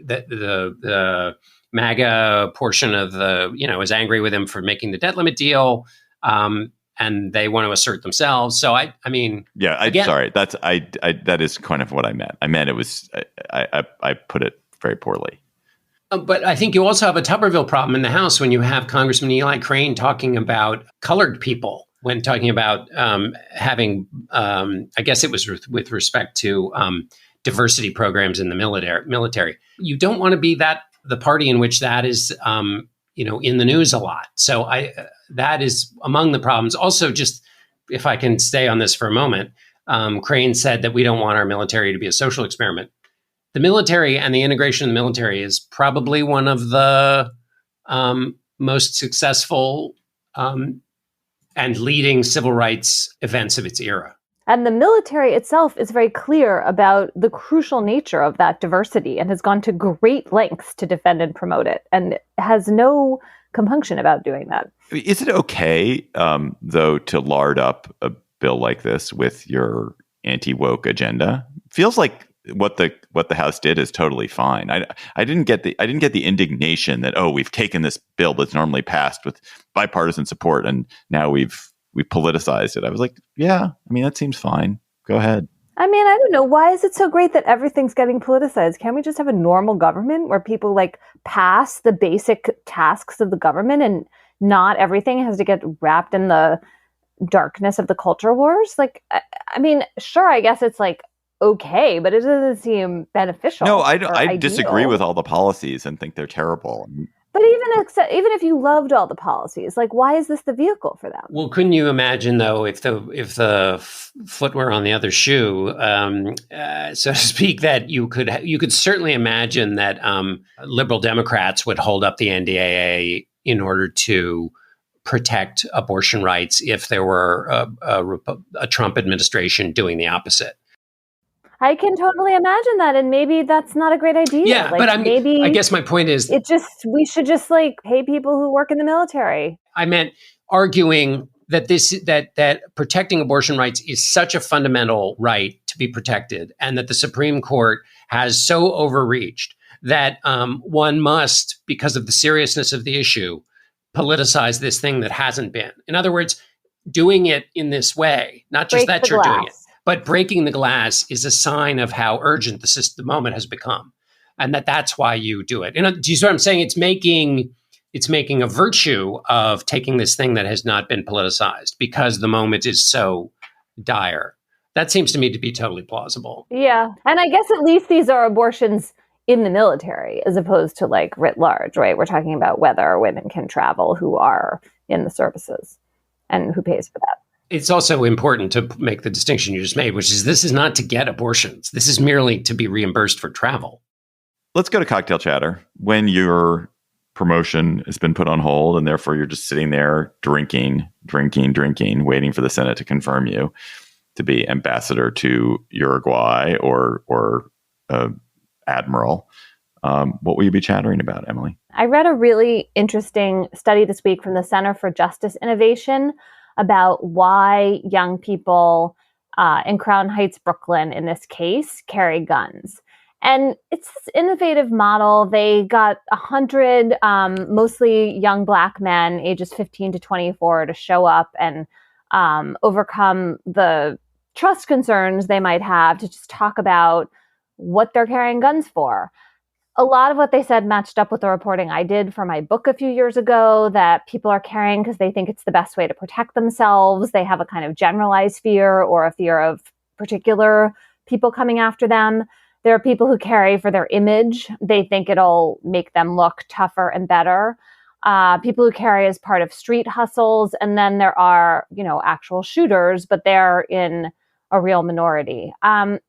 the MAGA portion of is angry with him for making the debt limit deal, and they want to assert themselves. So I mean, yeah, sorry, that is kind of what I meant. I meant it was I put it very poorly. But I think you also have a Tuberville problem in the House when you have Congressman Eli Crane talking about colored people when talking about having, I guess it was with respect to diversity programs in the military. You don't want to be the party in which that is, in the news a lot. So that is among the problems. Also, just if I can stay on this for a moment, Crane said that we don't want our military to be a social experiment. The military and the integration of the military is probably one of the most successful and leading civil rights events of its era. And the military itself is very clear about the crucial nature of that diversity and has gone to great lengths to defend and promote it and has no compunction about doing that. Is it okay, though, to lard up a bill like this with your anti-woke agenda? Feels like what the House did is totally fine. I didn't get the indignation that, we've taken this bill that's normally passed with bipartisan support and now we've politicized it. I was like, yeah, I mean, that seems fine. Go ahead. I mean, I don't know. Why is it so great that everything's getting politicized? Can't we just have a normal government where people pass the basic tasks of the government and not everything has to get wrapped in the darkness of the culture wars? I mean, sure, I guess it's okay, but it doesn't seem beneficial. No, I disagree with all the policies and think they're terrible. But even if you loved all the policies, why is this the vehicle for them? Well, couldn't you imagine though, if the foot were on the other shoe, so to speak, that you could certainly imagine that liberal Democrats would hold up the NDAA in order to protect abortion rights if there were a Trump administration doing the opposite. I can totally imagine that, and maybe that's not a great idea. Yeah, but I guess my point is, we should just pay people who work in the military. I meant arguing that that protecting abortion rights is such a fundamental right to be protected, and that the Supreme Court has so overreached that one must, because of the seriousness of the issue, politicize this thing that hasn't been. In other words, doing it in this way, not just that you're doing it. But breaking the glass is a sign of how urgent the moment has become, and that's why you do it. And do you see what I'm saying? It's making a virtue of taking this thing that has not been politicized because the moment is so dire. That seems to me to be totally plausible. Yeah, and I guess at least these are abortions in the military as opposed to writ large, right? We're talking about whether women can travel who are in the services and who pays for that. It's also important to make the distinction you just made, which is this is not to get abortions. This is merely to be reimbursed for travel. Let's go to cocktail chatter. When your promotion has been put on hold and therefore you're just sitting there drinking, waiting for the Senate to confirm you to be ambassador to Uruguay or admiral, what will you be chattering about, Emily? I read a really interesting study this week from the Center for Justice Innovation about why young people in Crown Heights, Brooklyn, in this case, carry guns. And it's this innovative model. They got 100 mostly young Black men, ages 15 to 24, to show up and overcome the trust concerns they might have, to just talk about what they're carrying guns for. A lot of what they said matched up with the reporting I did for my book a few years ago, that people are carrying because they think it's the best way to protect themselves. They have a kind of generalized fear or a fear of particular people coming after them. There are people who carry for their image. They think it'll make them look tougher and better. People who carry as part of street hustles. And then there are, actual shooters, but they're in a real minority. And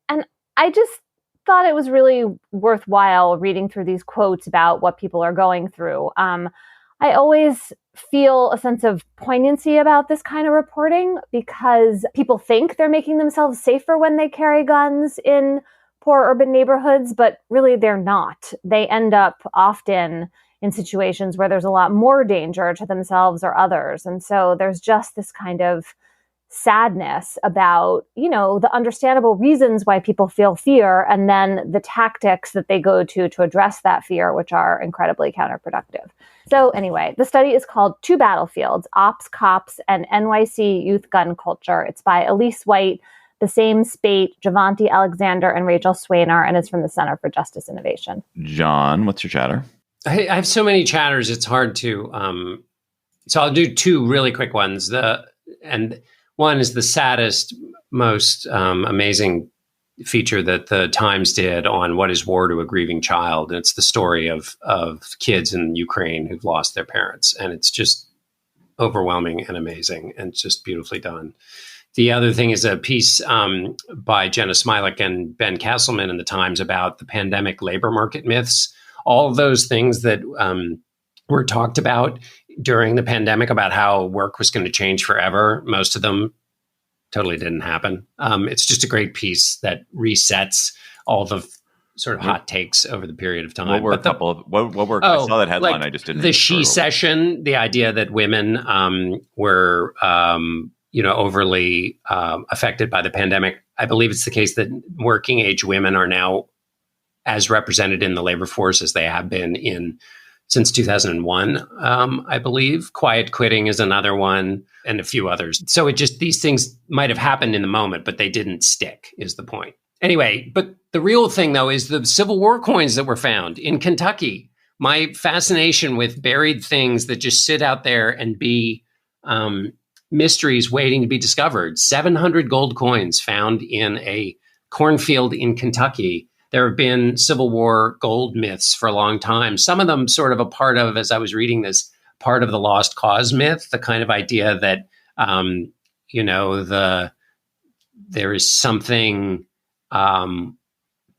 I just thought it was really worthwhile reading through these quotes about what people are going through. I always feel a sense of poignancy about this kind of reporting because people think they're making themselves safer when they carry guns in poor urban neighborhoods, but really they're not. They end up often in situations where there's a lot more danger to themselves or others. And so there's just this kind of sadness about, the understandable reasons why people feel fear and then the tactics that they go to address that fear, which are incredibly counterproductive. So anyway, the study is called Two Battlefields, Ops, Cops, and NYC Youth Gun Culture. It's by Elise White, the same Spate, Javanti Alexander, and Rachel Swainer, and it's from the Center for Justice Innovation. John, what's your chatter? I have so many chatters, it's hard to... so I'll do two really quick ones. And one is the saddest, most amazing feature that the Times did on what is war to a grieving child. And it's the story of kids in Ukraine who've lost their parents. And it's just overwhelming and amazing and just beautifully done. The other thing is a piece by Jenna Smilik and Ben Castleman in the Times about the pandemic labor market myths. All of those things that were talked about during the pandemic about how work was going to change forever. Most of them totally didn't happen. It's just a great piece that resets all the sort of hot takes over the period of time. What were I saw that headline. I just didn't. The she session, the idea that women were overly affected by the pandemic. I believe it's the case that working age women are now as represented in the labor force as they have been since 2001, I believe. Quiet quitting is another one, and a few others. So these things might have happened in the moment, but they didn't stick, is the point. Anyway, but the real thing, though, is the Civil War coins that were found in Kentucky. My fascination with buried things that just sit out there and be mysteries waiting to be discovered. 700 gold coins found in a cornfield in Kentucky. There have been Civil War gold myths for a long time. Some of them sort of a part of, as I was reading this, part of the lost cause myth, the kind of idea that, there is something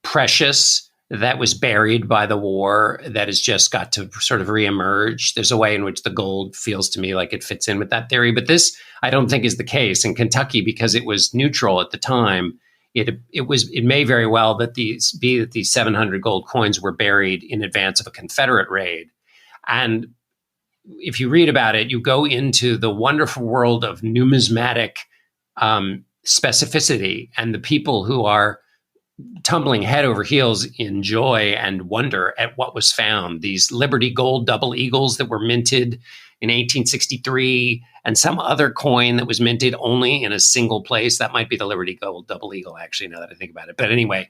precious that was buried by the war that has just got to sort of reemerge. There's a way in which the gold feels to me like it fits in with that theory. But this, I don't think, is the case in Kentucky because it was neutral at the time. It may very well that these 700 gold coins were buried in advance of a Confederate raid. And if you read about it, you go into the wonderful world of numismatic specificity and the people who are tumbling head over heels in joy and wonder at what was found. These Liberty Gold double eagles that were minted in 1863 and some other coin that was minted only in a single place. That might be the Liberty Gold double eagle, actually, now that I think about it. But anyway,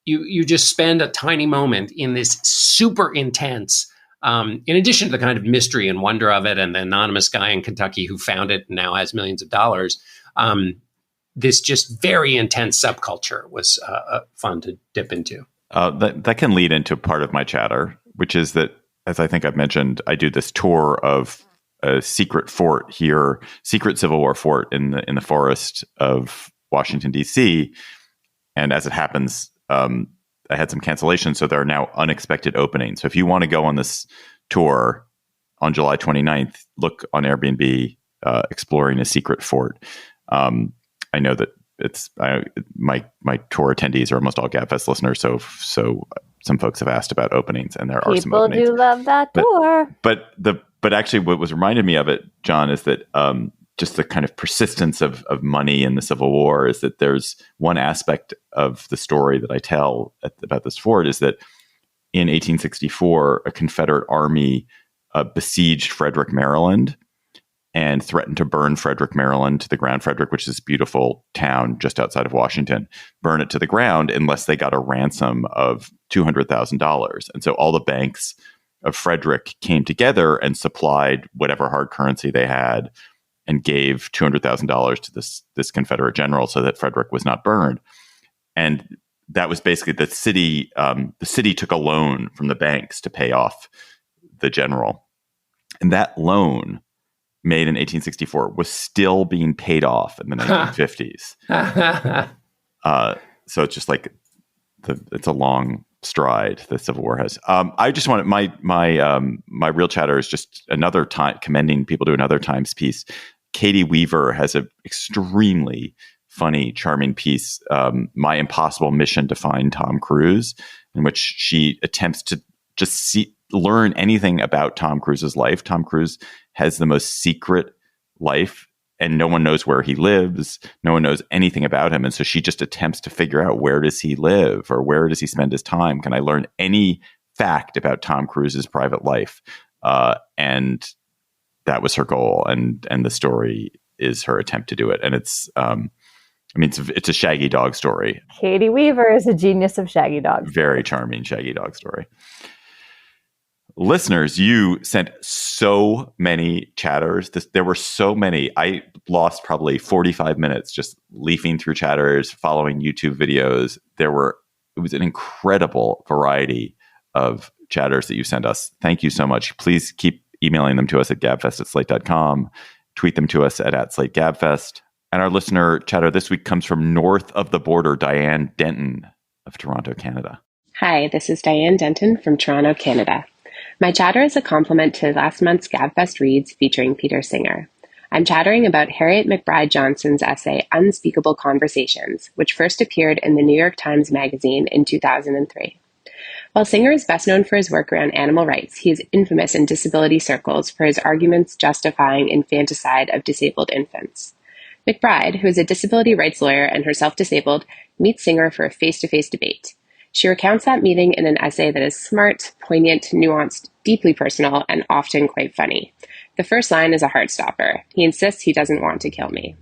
you just spend a tiny moment in this super intense, in addition to the kind of mystery and wonder of it and the anonymous guy in Kentucky who found it and now has millions of dollars, this just very intense subculture was fun to dip into. That can lead into part of my chatter, which is that, as I think I've mentioned, I do this tour of a secret fort here, secret Civil War fort in the forest of Washington, D.C. And as it happens, I had some cancellations, so there are now unexpected openings. So if you want to go on this tour on July 29th, look on Airbnb, exploring a secret fort. I know that my tour attendees are almost all Gabfest listeners, so some folks have asked about openings, and there are some openings. People do love that tour. But actually, what was reminded me of it, John, is that just the kind of persistence of money in the Civil War is that there's one aspect of the story that I tell about this fort is that in 1864, a Confederate army besieged Frederick, Maryland, and threatened to burn Frederick, Maryland to the ground. Frederick, which is this beautiful town just outside of Washington, burn it to the ground unless they got a ransom of $200,000. And so all the banks of Frederick came together and supplied whatever hard currency they had and gave $200,000 to this Confederate general so that Frederick was not burned. And that was basically the city. The city took a loan from the banks to pay off the general. And that loan, made in 1864, was still being paid off in the 1950s. So it's just like it's a long stride the Civil War has. I just wanted my real chatter is just another time commending people to another Times piece. Katie Weaver has an extremely funny, charming piece, My Impossible Mission to Find Tom Cruise, in which she attempts to just learn anything about Tom Cruise's life. Tom Cruise has the most secret life, and no one knows where he lives. No one knows anything about him. And so she just attempts to figure out, where does he live, or where does he spend his time? Can I learn any fact about Tom Cruise's private life? And that was her goal. And the story is her attempt to do it. And it's a Shaggy Dog story. Katie Weaver is a genius of Shaggy Dogs. Very charming Shaggy Dog story. Listeners, you sent so many chatters. There were so many. I lost probably 45 minutes just leafing through chatters, following YouTube videos. It was an incredible variety of chatters that you sent us. Thank you so much. Please keep emailing them to us at gabfest@slate.com. Tweet them to us at @SlateGabfest. And our listener chatter this week comes from north of the border, Diane Denton of Toronto, Canada. Hi, this is Diane Denton from Toronto, Canada. My chatter is a compliment to last month's Gabfest Reads featuring Peter Singer. I'm chattering about Harriet McBride Johnson's essay, Unspeakable Conversations, which first appeared in the New York Times Magazine in 2003. While Singer is best known for his work around animal rights, he is infamous in disability circles for his arguments justifying infanticide of disabled infants. McBride, who is a disability rights lawyer and herself disabled, meets Singer for a face-to-face debate. She recounts that meeting in an essay that is smart, poignant, nuanced, deeply personal, and often quite funny. The first line is a heartstopper. He insists he doesn't want to kill me.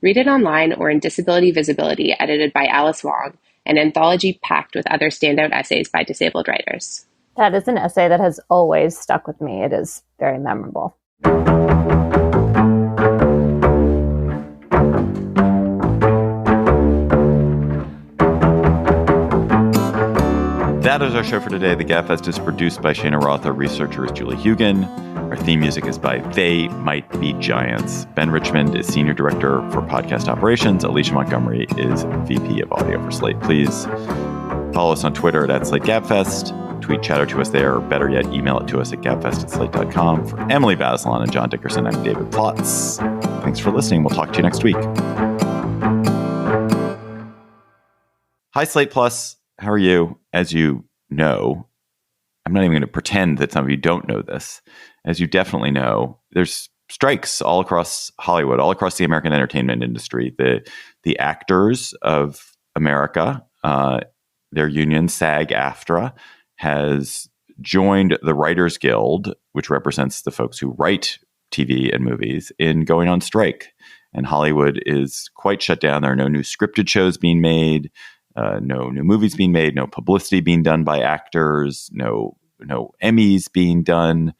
Read it online or in Disability Visibility, edited by Alice Wong, an anthology packed with other standout essays by disabled writers. That is an essay that has always stuck with me. It is very memorable. That is our show for today. The Gabfest is produced by Shana Roth. Our researcher is Julie Hugan. Our theme music is by They Might Be Giants. Ben Richmond is Senior Director for Podcast Operations. Alicia Montgomery is VP of Audio for Slate. Please follow us on Twitter at @SlateGabfest. Tweet chatter to us there, or better yet, email it to us at gabfest@slate.com. For Emily Bazelon and John Dickerson, I'm David Plotz. Thanks for listening. We'll talk to you next week. Hi, Slate Plus. How are you? As you know, I'm not even going to pretend that some of you don't know this. As you definitely know, there's strikes all across Hollywood, all across the American entertainment industry. The actors of America, their union, SAG-AFTRA, has joined the Writers Guild, which represents the folks who write TV and movies, in going on strike. And Hollywood is quite shut down. There are no new scripted shows being made. No new movies being made, no publicity being done by actors, no Emmys being done.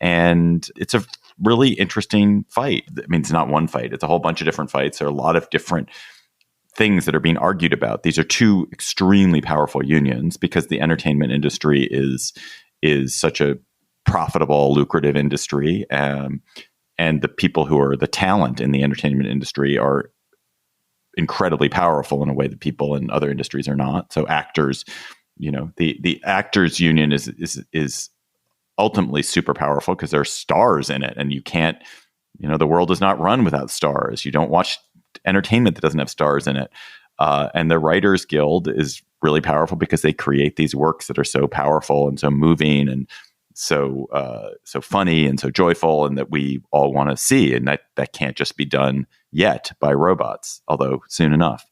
And it's a really interesting fight. I mean, it's not one fight. It's a whole bunch of different fights. There are a lot of different things that are being argued about. These are two extremely powerful unions because the entertainment industry is such a profitable, lucrative industry. And the people who are the talent in the entertainment industry are incredibly powerful in a way that people in other industries are not. So actors, the actors union is ultimately super powerful because there are stars in it, and you can't, the world does not run without stars. You don't watch entertainment that doesn't have stars in it. And the Writers Guild is really powerful because they create these works that are so powerful and so moving and so funny and so joyful, and that we all want to see, and that can't just be done yet by robots, although soon enough,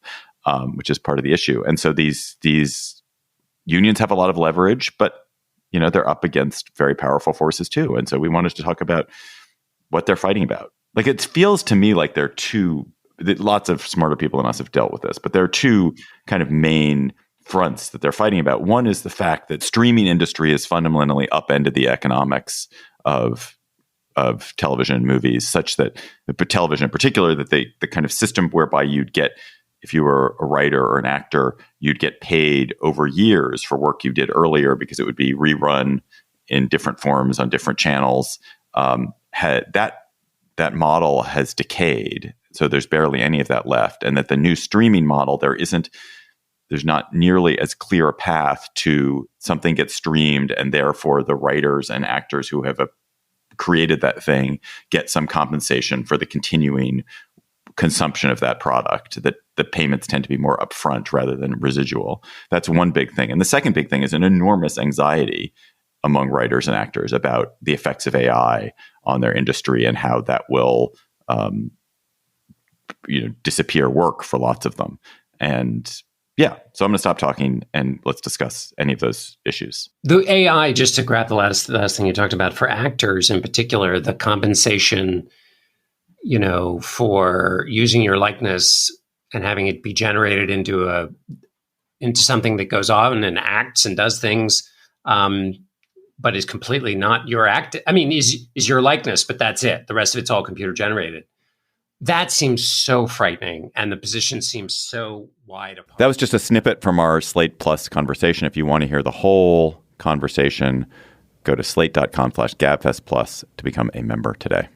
which is part of the issue. And so these unions have a lot of leverage, but they're up against very powerful forces too. And so we wanted to talk about what they're fighting about. Like, it feels to me like there are lots of smarter people than us have dealt with this, but there are two kind of main fronts that they're fighting about. One is the fact that streaming industry has fundamentally upended the economics of television and movies, such that television in particular, that the kind of system whereby you'd get, if you were a writer or an actor, you'd get paid over years for work you did earlier because it would be rerun in different forms on different channels. That model has decayed. So there's barely any of that left. And that the new streaming model, there's not nearly as clear a path to something gets streamed, and therefore the writers and actors who have created that thing get some compensation for the continuing consumption of that product, that the payments tend to be more upfront rather than residual. That's one big thing. And the second big thing is an enormous anxiety among writers and actors about the effects of AI on their industry and how that will disappear work for lots of them. And so I'm going to stop talking and let's discuss any of those issues. The AI, just to grab the last thing you talked about, for actors in particular, the compensation, for using your likeness and having it be generated into something that goes on and acts and does things, but is completely not your act. I mean, is your likeness, but that's it. The rest of it's all computer generated. That seems so frightening, and the position seems so wide apart. That was just a snippet from our Slate Plus conversation. If you want to hear the whole conversation, go to slate.com/GabfestPlus to become a member today.